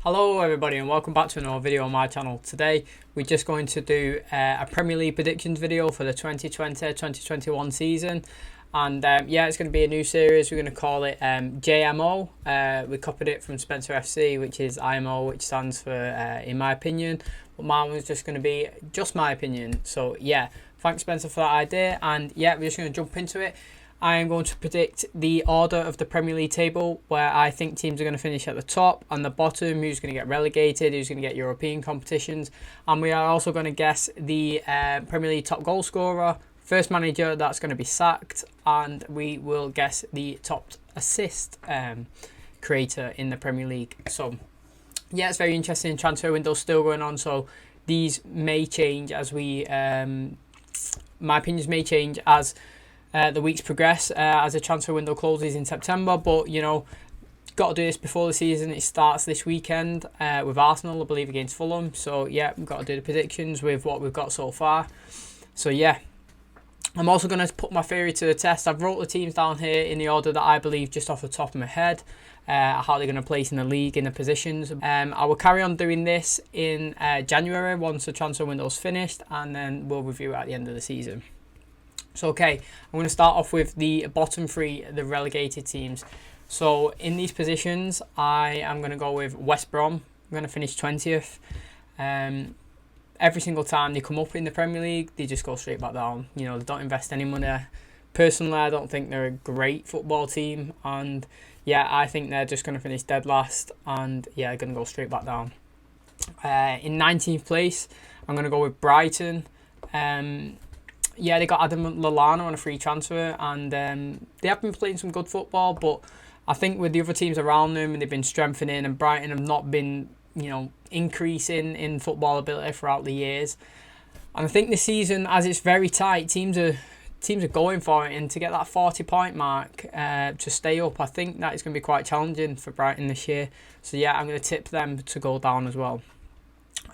Hello everybody and welcome back to another video on my channel. Today we're just going to do a Premier League predictions video for the 2020-2021 season, and yeah, it's going to be a new series. We're going to call it JMO. We copied it from Spencer FC, which is IMO, which stands for in my opinion, but mine was just going to be just my opinion. So yeah, thanks Spencer for that idea, and yeah, we're just going to jump into it. I am going to predict the order of the Premier League table, where I think teams are going to finish at the top and the bottom, who's going to get relegated, who's going to get European competitions. And we are also going to guess the Premier League top goal scorer, first manager that's going to be sacked, and we will guess the top assist creator in the Premier League. So yeah, it's very interesting. Transfer window still going on, so these may change as we my opinions may change as the weeks progress, as the transfer window closes in September. But you know, got to do this before the season. It starts this weekend with Arsenal, I believe, against Fulham. So yeah, we've got to do the predictions with what we've got so far. So yeah, I'm also going to put my theory to the test. I've wrote the teams down here in the order that I believe just off the top of my head, how they're going to place in the league, in the positions. I will carry on doing this in January once the transfer window's finished, and then we'll review it at the end of the season. So okay, I'm going to start off with the bottom three, the relegated teams. So in these positions, I am going to go with West Brom. I'm going to finish 20th. Every single time they come up in the Premier League, they just go straight back down. You know, they don't invest any money. Personally, I don't think they're a great football team. And yeah, I think they're just going to finish dead last. And yeah, they're going to go straight back down. In 19th place, I'm going to go with Brighton. Yeah, they got Adam Lallana on a free transfer, and they have been playing some good football, but I think with the other teams around them, and they've been strengthening, and Brighton have not been, you know, increasing in football ability throughout the years. And I think this season, as it's very tight, teams are going for it, and to get that 40-point mark to stay up, I think that is going to be quite challenging for Brighton this year. So yeah, I'm going to tip them to go down as well.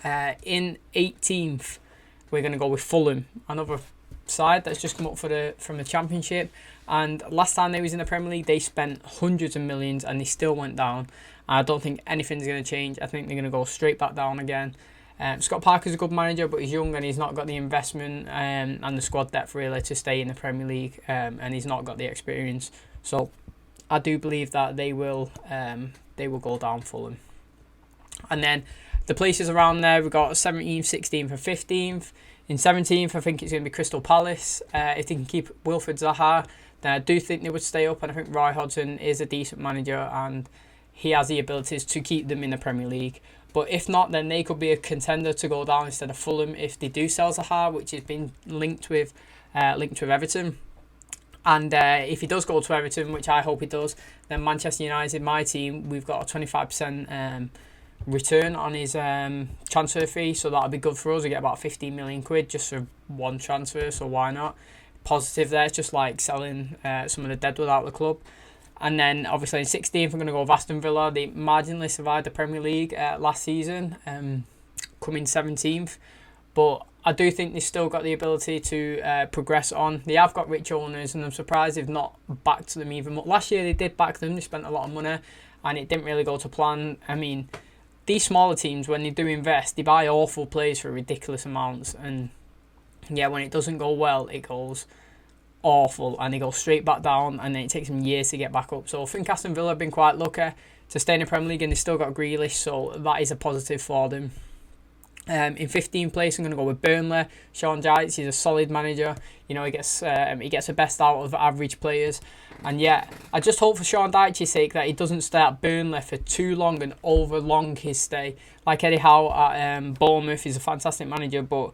In 18th, we're going to go with Fulham, another side that's just come up from the Championship, and last time they was in the Premier League they spent hundreds of millions and they still went down. I don't think anything's going to change. I think they're going to go straight back down again. Scott Parker's a good manager, but he's young and he's not got the investment and the squad depth really to stay in the Premier League, and he's not got the experience. So I do believe that they will go down, Fulham. And then the places around there, we've got 17th, 16th and 15th. In 17th, I think it's going to be Crystal Palace. If they can keep Wilfried Zaha, then I do think they would stay up. And I think Roy Hodgson is a decent manager and he has the abilities to keep them in the Premier League. But if not, then they could be a contender to go down instead of Fulham if they do sell Zaha, which has been linked with Everton. And if he does go to Everton, which I hope he does, then Manchester United, my team, we've got a 25% return on his transfer fee, so that'll be good for us. We get about 15 million quid just for one transfer, so why not? Positive there. It's just like selling some of the deadwood out of the club. And then obviously in 16th, I'm going to go with Aston Villa. They marginally survived the Premier League last season, coming 17th, but I do think they've still got the ability to progress on. They have got rich owners, and I'm surprised they've not backed them even more. Last year they did back them. They spent a lot of money and it didn't really go to plan. I mean, these smaller teams, when they do invest, they buy awful players for ridiculous amounts. And yeah, when it doesn't go well, it goes awful and they go straight back down, and then it takes them years to get back up. So I think Aston Villa have been quite lucky to stay in the Premier League, and they've still got Grealish, so that is a positive for them. In 15th place, I'm going to go with Burnley. Sean Dyche, he's a solid manager. You know, he gets the best out of average players. And yeah, I just hope for Sean Dyche's sake that he doesn't stay at Burnley for too long and overlong his stay. Like Eddie Howe at Bournemouth, he's a fantastic manager, but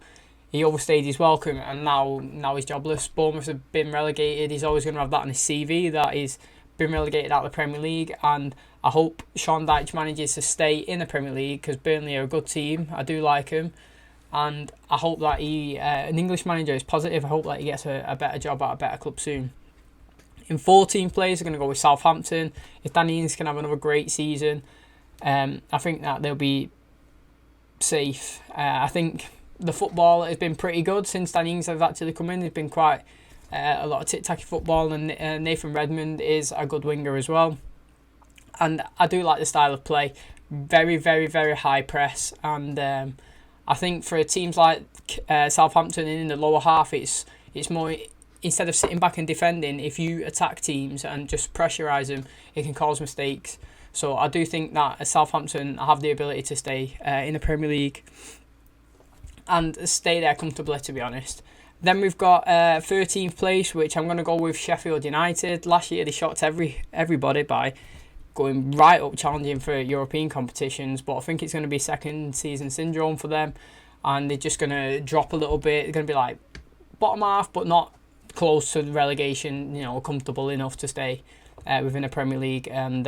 he overstayed his welcome, and now he's jobless. Bournemouth have been relegated. He's always going to have that on his CV, that he's been relegated out of the Premier League. And I hope Sean Dyche manages to stay in the Premier League, because Burnley are a good team. I do like him, and I hope that an English manager is positive. I hope that he gets a better job at a better club soon. In 14th place, I'm going to go with Southampton. If Danny Ings can have another great season, I think that they'll be safe. I think the football has been pretty good since Danny Ings has actually come in. There's been quite a lot of tic-tacky football, and Nathan Redmond is a good winger as well. And I do like the style of play. very, very, very high press, and I think for teams like Southampton in the lower half, it's more, instead of sitting back and defending, if you attack teams and just pressurise them, it can cause mistakes. So I do think that Southampton have the ability to stay in the Premier League and stay there comfortably, to be honest. Then we've got 13th place, which I'm going to go with Sheffield United. Last year they shocked everybody by going right up challenging for European competitions, but I think it's going to be second season syndrome for them, and they're just going to drop a little bit. They're going to be like bottom half, but not close to relegation, comfortable enough to stay within the Premier League. And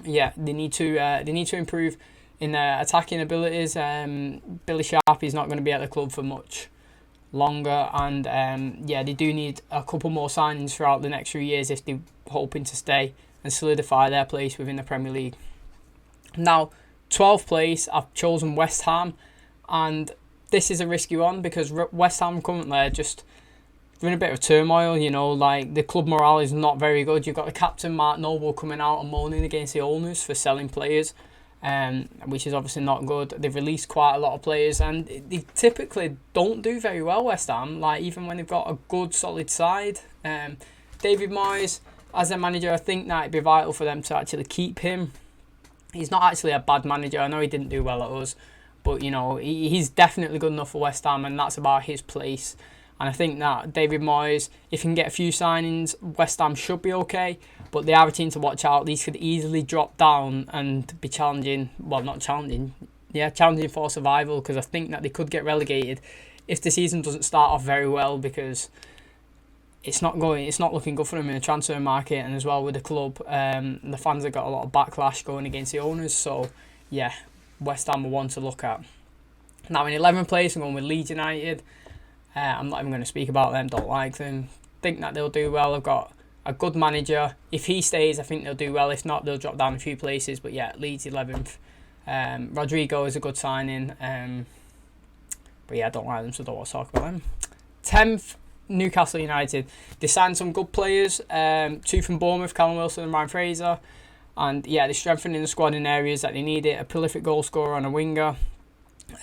they need to improve in their attacking abilities. Billy Sharp is not going to be at the club for much longer, and they do need a couple more signings throughout the next few years if they're hoping to stay and solidify their place within the Premier League. Now, 12th place, I've chosen West Ham, and this is a risky one because West Ham currently are just in a bit of turmoil. Like the club morale is not very good. You've got the captain Mark Noble coming out and moaning against the owners for selling players, which is obviously not good. They've released quite a lot of players, and they typically don't do very well, West Ham, like even when they've got a good solid side. David Moyes as a manager, I think that it'd be vital for them to actually keep him. He's not actually a bad manager. I know he didn't do well at us, but he's definitely good enough for West Ham, and that's about his place. And I think that David Moyes, if he can get a few signings, West Ham should be okay. But they are a team to watch out. These could easily drop down and be challenging. Well, not challenging. Yeah, challenging for survival, because I think that they could get relegated if the season doesn't start off very well, because it's not looking good for them in the transfer market, and as well with the club. The fans have got a lot of backlash going against the owners. So, yeah, West Ham are one to look at. Now, in 11th place, I'm going with Leeds United. I'm not even going to speak about them, don't like them. Think that they'll do well. They've got a good manager. If he stays, I think they'll do well. If not, they'll drop down a few places. But yeah, Leeds 11th. Rodrigo is a good signing. But yeah, I don't like them, so I don't want to talk about them. 10th, Newcastle United. They signed some good players. 2 from Bournemouth, Callum Wilson and Ryan Fraser. And yeah, they're strengthening the squad in areas that they need it. A prolific goal scorer and a winger.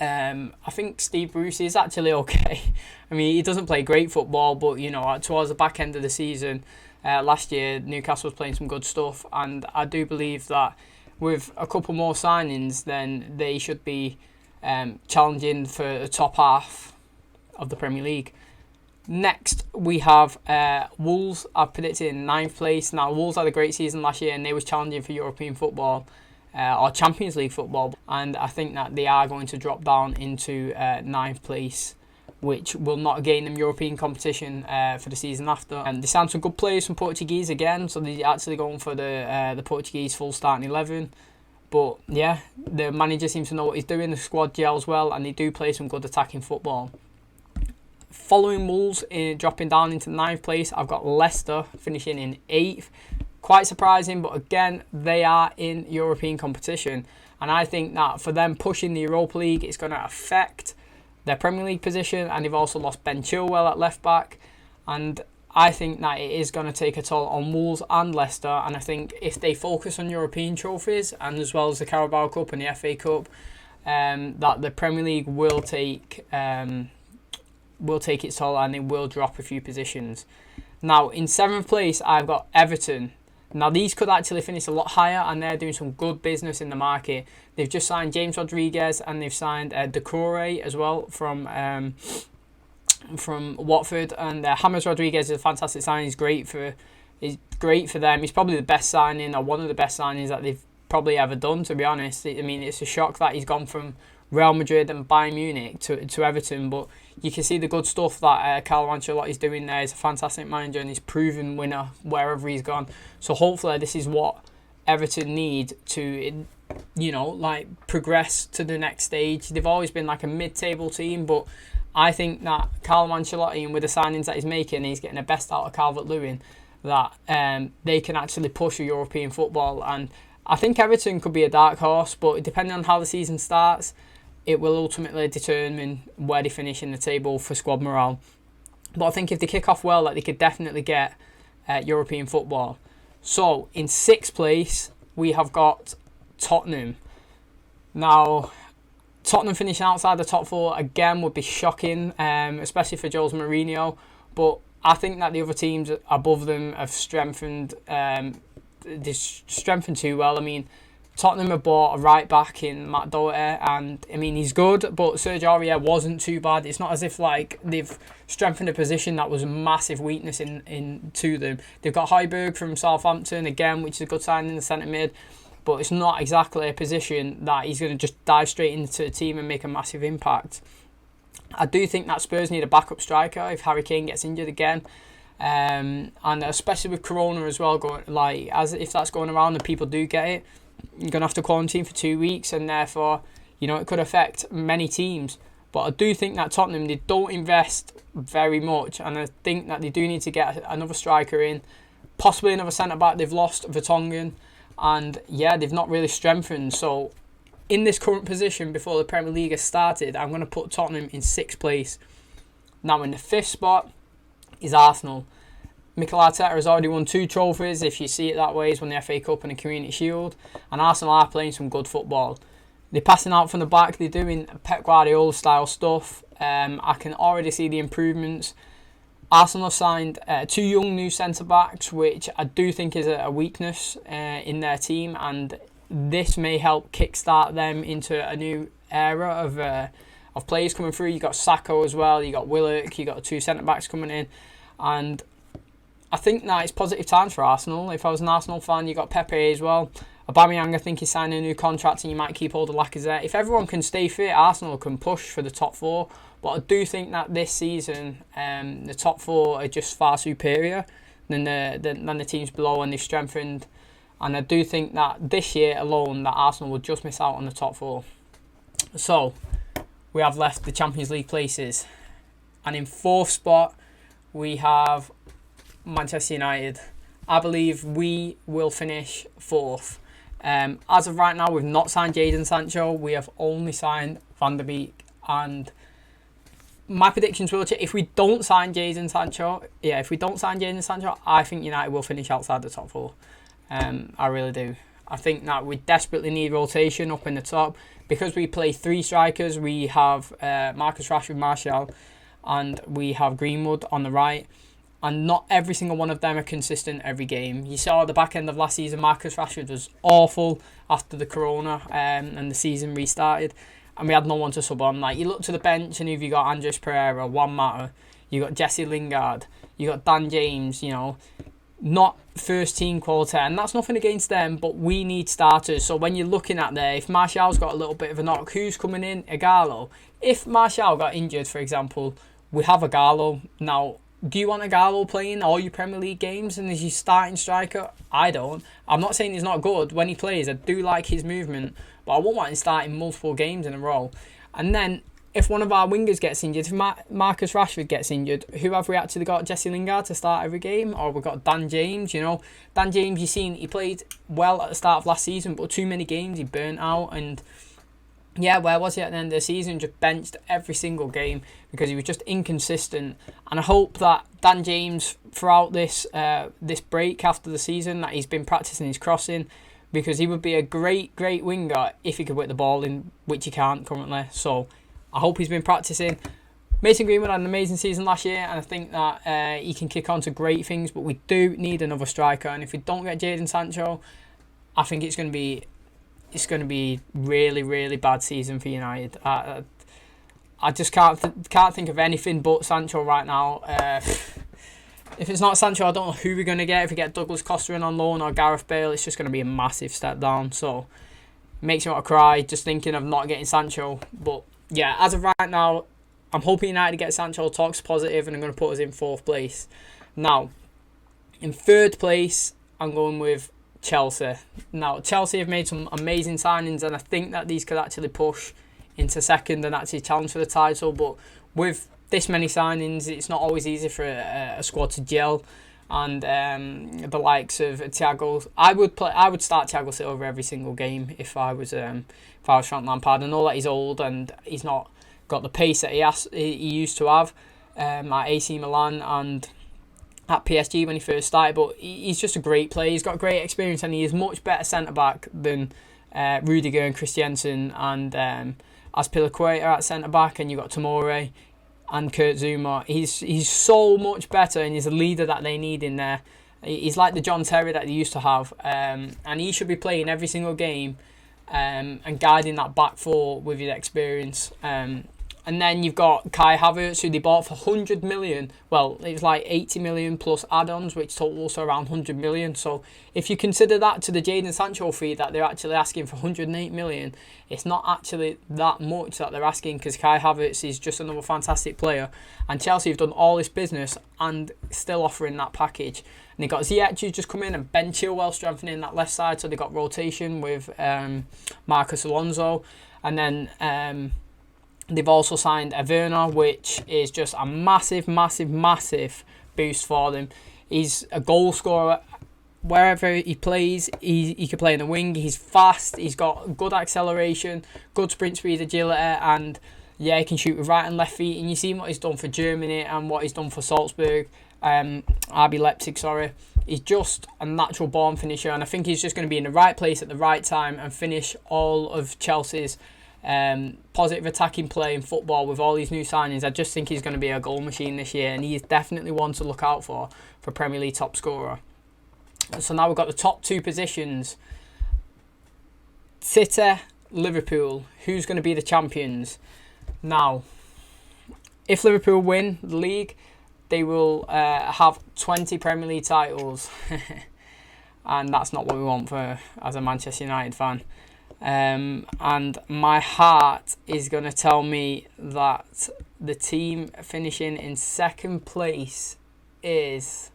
I think Steve Bruce is actually okay. I mean, he doesn't play great football, but towards the back end of the season last year, Newcastle was playing some good stuff, and I do believe that with a couple more signings, then they should be challenging for the top half of the Premier League. Next, we have Wolves. I've predicted in 9th place. Now, Wolves had a great season last year, and they was challenging for European football. Or Champions League football, and I think that they are going to drop down into 9th place, which will not gain them European competition for the season after. And they signed some good players from Portuguese again, so they're actually going for the Portuguese full starting 11. But yeah, the manager seems to know what he's doing. The squad gels well, and they do play some good attacking football. Following Wolves dropping down into 9th place, I've got Leicester finishing in 8th. Quite surprising, but again, they are in European competition. And I think that for them pushing the Europa League, it's going to affect their Premier League position. And they've also lost Ben Chilwell at left back. And I think that it is going to take a toll on Wolves and Leicester. And I think if they focus on European trophies, and as well as the Carabao Cup and the FA Cup, that the Premier League will take its toll, and it will drop a few positions. Now, in 7th place, I've got Everton. Now, these could actually finish a lot higher, and they're doing some good business in the market. They've just signed James Rodriguez, and they've signed Decore as well from Watford. And James Rodriguez is a fantastic signing. He's great for them. He's probably the best signing, or one of the best signings that they've probably ever done, to be honest. I mean, it's a shock that he's gone from Real Madrid and Bayern Munich to Everton, but you can see the good stuff that Carlo Ancelotti's doing there. He's a fantastic manager, and he's proven winner wherever he's gone. So hopefully this is what Everton need to, progress to the next stage. They've always been like a mid-table team, but I think that Carlo Ancelotti, and with the signings that he's making, he's getting the best out of Calvert-Lewin, that they can actually push a European football. And I think Everton could be a dark horse, but depending on how the season starts, it will ultimately determine where they finish in the table for squad morale. But I think if they kick off well, they could definitely get European football. So, in 6th place, we have got Tottenham. Now, Tottenham finishing outside the top four again would be shocking, especially for Jose Mourinho. But I think that the other teams above them have strengthened. They've strengthened too well. I mean, Tottenham have bought a right back in Matt Doherty, and I mean he's good, but Serge Aurier wasn't too bad. It's not as if like they've strengthened a position that was a massive weakness in to them. They've got Højbjerg from Southampton again, which is a good sign in the centre mid, but it's not exactly a position that he's going to just dive straight into the team and make a massive impact. I do think that Spurs need a backup striker if Harry Kane gets injured again. And especially with Corona as well, going like as if that's going around and people do get it, you're gonna have to quarantine for 2 weeks, and therefore, you know, it could affect many teams. But I do think that Tottenham, they don't invest very much, and I think that they do need to get another striker in, possibly another centre back. They've lost Vertonghen, and yeah, they've not really strengthened. So in this current position before the Premier League has started, I'm going to put Tottenham in 6th place. Now in the 5th spot is Arsenal. Mikel Arteta has already won 2 trophies, if you see it that way. He's won the FA Cup and the Community Shield, and Arsenal are playing some good football. They're passing out from the back, they're doing Pep Guardiola style stuff. I can already see the improvements. Arsenal signed 2 young new centre-backs, which I do think is a weakness in their team, and this may help kickstart them into a new era of players coming through. You got Sacco as well, you got Willock, you got the 2 centre-backs coming in, and I think that it's positive times for Arsenal. If I was an Arsenal fan, you got Pepe as well. Aubameyang, I think he's signing a new contract, and you might keep hold of Lacazette. If everyone can stay fit, Arsenal can push for the top 4. But I do think that this season, the top 4 are just far superior than the teams below, and they've strengthened. And I do think that this year alone, that Arsenal will just miss out on the top 4. So we have left the Champions League places, and in 4th spot we have Manchester United. I believe we will finish 4th. As of right now, we've not signed Jadon Sancho. We have only signed Van der Beek, and my predictions will change. If we don't sign Jadon Sancho, I think United will finish outside the top 4. I really do. I think that we desperately need rotation up in the top, because we play 3 strikers. We have Marcus Rashford, Martial, and we have Greenwood on the right. And not every single one of them are consistent every game. You saw at the back end of last season, Marcus Rashford was awful after the corona and the season restarted, and we had no one to sub on. Like, you look to the bench, and if you got Andres Pereira, Juan Mata, you got Jesse Lingard, you got Dan James, you know, not first team quality, and that's nothing against them, but we need starters. So when you're looking at there, if Martial's got a little bit of a knock, who's coming in? Ighalo. If Martial got injured, for example, we have Ighalo. Now, do you want Ighalo playing all your Premier League games and as your starting striker? I don't. I'm not saying he's not good when he plays. I do like his movement, but I won't want him starting multiple games in a row. And then if one of our wingers gets injured, if Marcus Rashford gets injured, who have we actually got? Jesse Lingard to start every game? Or we've got Dan James, you know. Dan James, you've seen, he played well at the start of last season, but too many games, he burnt out. And yeah, where was he at the end of the season? Just benched every single game because he was just inconsistent. And I hope that Dan James, throughout this break after the season, that he's been practicing his crossing, because he would be a great winger if he could whip the ball in, which he can't currently. So I hope he's been practicing. Mason Greenwood had an amazing season last year, and I think that he can kick on to great things, but we do need another striker. And if we don't get Jadon Sancho, I think it's going to be really, really bad season for United. I just can't think of anything but Sancho right now. If it's not Sancho, I don't know who we're going to get. If we get Douglas Costa in on loan or Gareth Bale, it's just going to be a massive step down. So it makes me want to cry just thinking of not getting Sancho. But yeah, as of right now, I'm hoping United get Sancho. Talks positive, and I'm going to put us in 4th place. Now, in 3rd place, I'm going with Chelsea. Now, Chelsea have made some amazing signings, and I think that these could actually push into 2nd and actually challenge for the title. But with this many signings, it's not always easy for a squad to gel. And the likes of Thiago, I would start Thiago Silva every single game if I was Frank Lampard. I know that he's old and he's not got the pace that he used to have at AC Milan and at PSG when he first started, but he's just a great player. He's got great experience, and he is much better centre back than Rudiger and Christiansen and Azpilicueta at centre back, and you've got Tomori and Kurt Zouma. He's so much better, and he's a leader that they need in there. He's like the John Terry that they used to have, and he should be playing every single game and guiding that back four with his experience. And then you've got Kai Havertz, who they bought for 100 million. Well, it was like 80 million plus add-ons, which totals around 100 million. So if you consider that to the Jadon Sancho fee that they're actually asking for 108 million, it's not actually that much that they're asking, because Kai Havertz is just another fantastic player. And Chelsea have done all this business and still offering that package. And they got Ziyech, who's just come in, and Ben Chilwell strengthening that left side. So they got rotation with Marcus Alonso. And then they've also signed Werner, which is just a massive, massive, massive boost for them. He's a goal scorer. Wherever he plays, he can play in the wing. He's fast. He's got good acceleration, good sprint speed, agility, and yeah, he can shoot with right and left feet. And you see what he's done for Germany and what he's done for Salzburg, RB Leipzig, sorry. He's just a natural born finisher, and I think he's just going to be in the right place at the right time and finish all of Chelsea's positive attacking play in football with all these new signings. I just think he's going to be a goal machine this year, and he is definitely one to look out for Premier League top scorer. So now we've got the top two positions. City, Liverpool. Who's going to be the champions? Now, if Liverpool win the league, they will have 20 Premier League titles. And that's not what we want for as a Manchester United fan. And my heart is going to tell me that the team finishing in second place is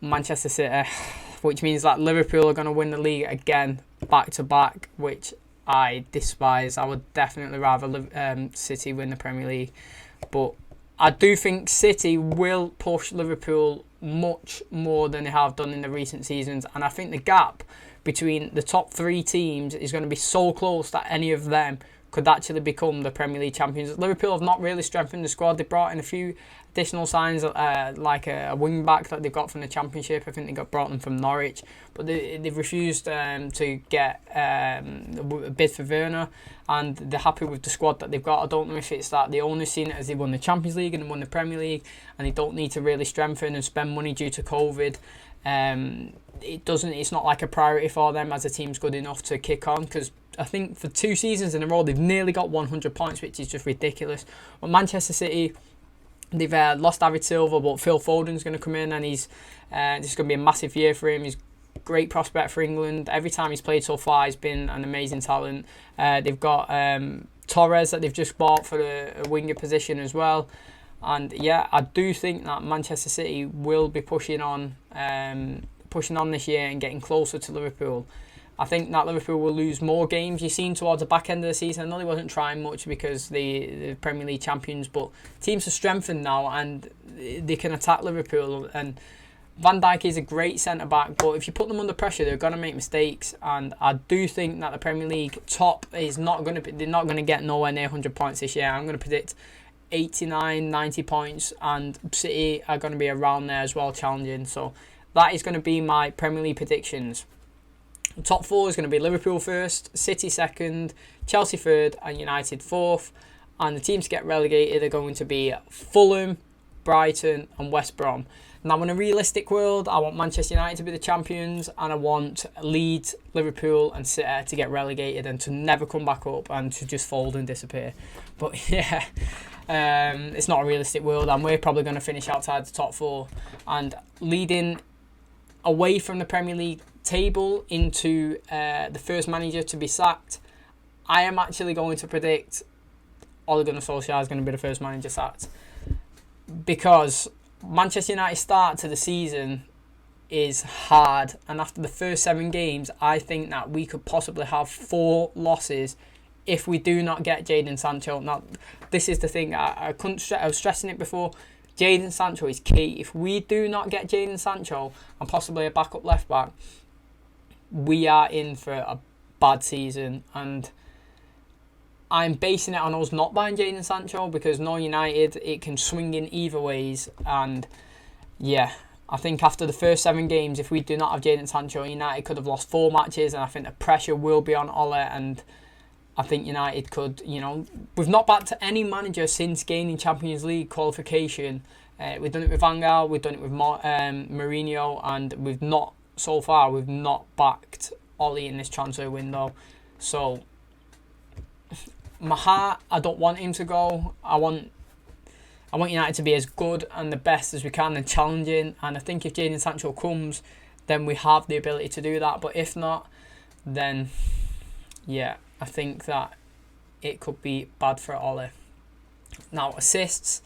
Manchester City, which means that Liverpool are going to win the league again, back to back, which I despise. I would definitely rather City win the Premier League, but I do think City will push Liverpool much more than they have done in the recent seasons, and I think the gap between the top three teams is going to be so close that any of them could actually become the Premier League champions. Liverpool have not really strengthened the squad. They brought in a few additional signs, like a wing back that they've got from the Championship. I think they brought them from Norwich, but they've refused to get a bid for Werner, and they're happy with the squad that they've got. I don't know if it's that they only seen it as they won the Champions League and they won the Premier League, and they don't need to really strengthen and spend money due to COVID. It's not like a priority for them as a team's good enough to kick on, because I think for 2 seasons in a row they've nearly got 100 points, which is just ridiculous. But Manchester City, they've lost David Silva, but Phil Foden's going to come in, and this is going to be a massive year for him. He's a great prospect for England. Every time he's played so far, he's been an amazing talent. They've got Torres that they've just bought for a winger position as well. And yeah, I do think that Manchester City will be pushing on this year and getting closer to Liverpool. I think that Liverpool will lose more games. You've seen towards the back end of the season, I know they wasn't trying much because the Premier League champions, but teams are strengthened now and they can attack Liverpool. And Van Dijk is a great centre-back, but if you put them under pressure, they're going to make mistakes. And I do think that the Premier League top is not going to they're not going to get nowhere near 100 points this year. I'm going to predict 89, 90 points, and City are going to be around there as well, challenging. So that is going to be my Premier League predictions. The top 4 is going to be Liverpool first, City second, Chelsea third, and United fourth. And the teams to get relegated are going to be Fulham, Brighton, and West Brom. Now, in a realistic world, I want Manchester United to be the champions, and I want Leeds, Liverpool, and City to get relegated and to never come back up and to just fold and disappear. But yeah, it's not a realistic world, and we're probably going to finish outside the top 4 and leading away from the Premier League table into the first manager to be sacked. I am actually going to predict Ole Gunnar Solskjaer is going to be the first manager sacked, because Manchester United's start to the season is hard, and after the first 7 games, I think that we could possibly have 4 losses if we do not get Jadon Sancho. Now, this is the thing, I was stressing it before. Jadon Sancho is key. If we do not get Jadon Sancho and possibly a backup left back, we are in for a bad season. And I'm basing it on us not buying Jadon Sancho, because no United, it can swing in either ways. And yeah, I think after the first 7 games, if we do not have Jadon Sancho, United could have lost 4 matches, and I think the pressure will be on Ole, and I think United could, we've not backed any manager since gaining Champions League qualification. We've done it with Van Gaal, we've done it with Mourinho, and we've not backed Ole in this transfer window. So, my heart, I don't want him to go. I want United to be as good and the best as we can and challenging. And I think if Jadon Sancho comes, then we have the ability to do that. But if not, then yeah, I think that it could be bad for Ole. Now, assists.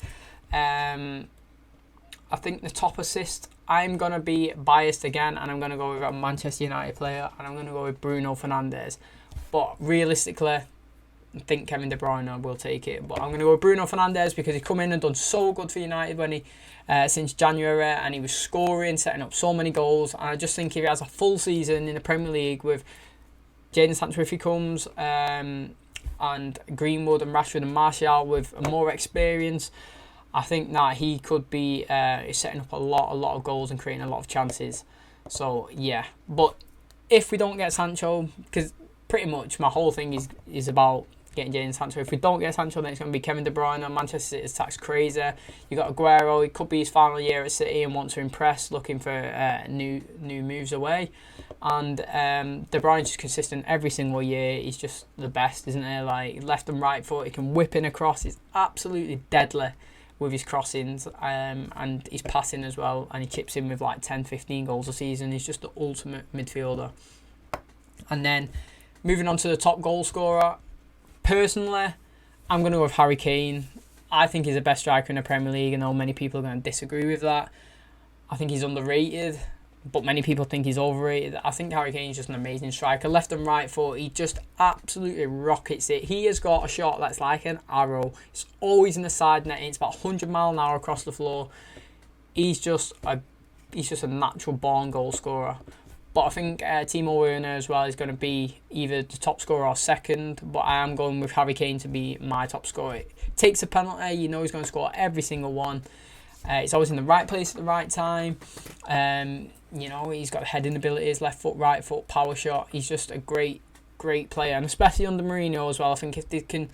I think the top assist, I'm going to be biased again, and I'm going to go with a Manchester United player, and I'm going to go with Bruno Fernandes. But realistically, I think Kevin De Bruyne will take it. But I'm going to go with Bruno Fernandes because he's come in and done so good for United since January, and he was scoring, setting up so many goals. And I just think if he has a full season in the Premier League with Jadon Sancho if he comes, and Greenwood and Rashford and Martial with more experience, I think that he could be setting up a lot of goals and creating a lot of chances. So yeah, but if we don't get Sancho, because pretty much my whole thing is about getting Jadon Sancho. If we don't get Sancho, then it's going to be Kevin De Bruyne. Manchester City's tax crazy. You got Aguero. It could be his final year at City and wants to impress, looking for new moves away. And De Bruyne's just consistent every single year. He's just the best, isn't he? Like left and right foot, he can whip in across. He's absolutely deadly with his crossings and his passing as well. And he chips in with like 10, 15 goals a season. He's just the ultimate midfielder. And then moving on to the top goal scorer. Personally, I'm going to go with Harry Kane. I think he's the best striker in the Premier League. I know many people are going to disagree with that. I think he's underrated, but many people think he's overrated. I think Harry Kane's just an amazing striker. Left and right foot, he just absolutely rockets it. He has got a shot that's like an arrow. It's always in the side net. It's about 100 miles an hour across the floor. He's just a natural born goal scorer. But I think Timo Werner as well is going to be either the top scorer or second. But I am going with Harry Kane to be my top scorer. It takes a penalty. You know he's going to score every single one. He's always in the right place at the right time. He's got heading abilities, left foot, right foot, power shot. He's just a great player. And especially under Mourinho as well. I think if they can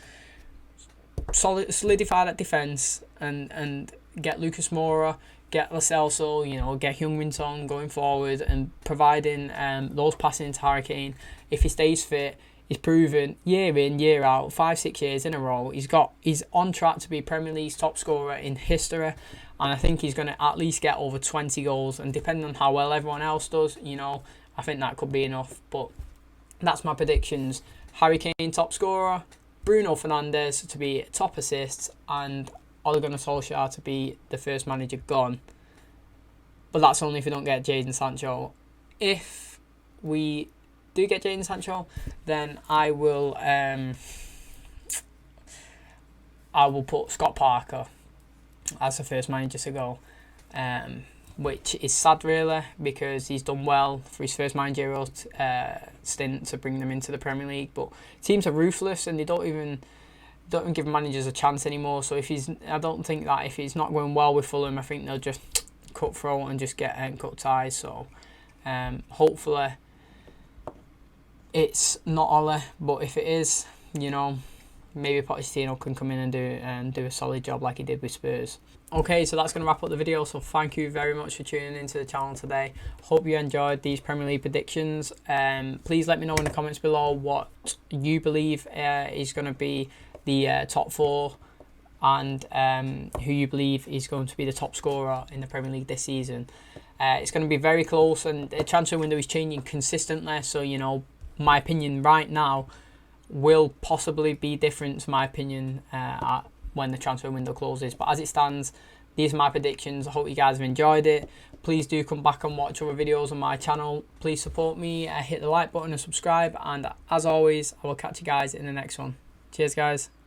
solidify that defence and get Lucas Moura, get Lo Celso, get Heung-min Son going forward and providing those passing to Harry Kane. If he stays fit, he's proven year in, year out, 5-6 years in a row. He's on track to be Premier League's top scorer in history, and I think he's going to at least get over 20 goals. And depending on how well everyone else does, I think that could be enough. But that's my predictions: Harry Kane top scorer, Bruno Fernandes to be top assists, and Ole Gunnar Solskjaer to be the first manager gone. But that's only if we don't get Jadon Sancho. If we do get Jadon Sancho, then I will put Scott Parker as the first manager to go, which is sad really, because he's done well for his first managerial stint to bring them into the Premier League. But teams are ruthless and they don't even give managers a chance anymore. So I don't think that if he's not going well with Fulham, I think they'll just cut throat and just get cut ties. So hopefully it's not Ole, but if it is, maybe Pochettino can come in and do a solid job like he did with Spurs. Okay, so that's going to wrap up the video. So thank you very much for tuning into the channel today. Hope you enjoyed these Premier League predictions. Please let me know in the comments below what you believe is going to be the top 4 and who you believe is going to be the top scorer in the Premier League this season. It's going to be very close, and the transfer window is changing consistently. So, my opinion right now will possibly be different to my opinion when the transfer window closes. But as it stands, these are my predictions. I hope you guys have enjoyed it. Please do come back and watch other videos on my channel. Please support me, hit the like button and subscribe. And as always, I will catch you guys in the next one. Cheers, guys.